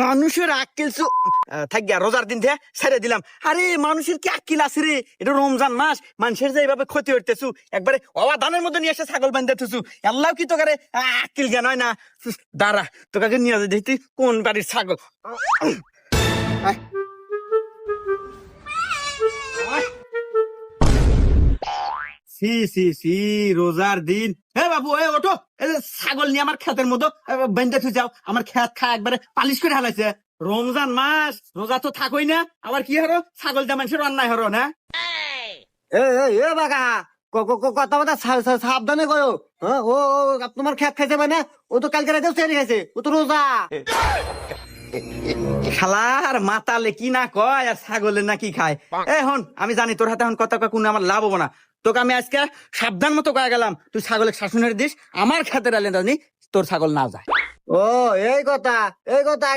মানুষের আক্কেল থাকিয়া রোজার দিন থেকে ছেড়ে দিলাম। আরে মানুষের কি আক্কিল আছে রে? এটা রমজান মাস, মানুষের যে এইভাবে ক্ষতি হইতেছু, একবারে অবাধানের মধ্যে নিয়ে এসে ছাগল বান্ধাতেছু, আল্লাহ কি তোকে আক্কিল জ্ঞান হয় না? দাঁড়া, তোকে নিয়ে যাই দেখি কোন বাড়ির ছাগল। আয়। সি সি সি, রোজার দিন। হে বাবু, এ ওঠো, এই যে ছাগল নিয়ে আমার ক্ষেতের মতো বেঁধে থুই যাও। আমার ক্ষেত খা একবারে পালিশ করে হালাইছে। রমজান মাস, রোজা তো থাকই না, আবার কি হরো ছাগল দিয়ে মানুষের অন্যায় হরো না? এ এ এ বাগা, কথা কথা সাবধানে করো। হ্যাঁ, ও ও তোমার খেত খাইছে মানে? ও তো কালকে রাতেও চেয়ে খাইছে, ও তো রোজা। খালার মাতালে কি না কয়, আর ছাগলের না কি খায়। এখন আমি জানি তোর হাতে এখন কথা কয় কোনো আমার লাভ হবো না। তোকে আমি আজকে সাবধান মতো কয়ে গেলাম, তুই ছাগলের শাসনের দিস, আমার খেতে আলেন তোর ছাগল না যায়। ও এই কথা, এই কথা।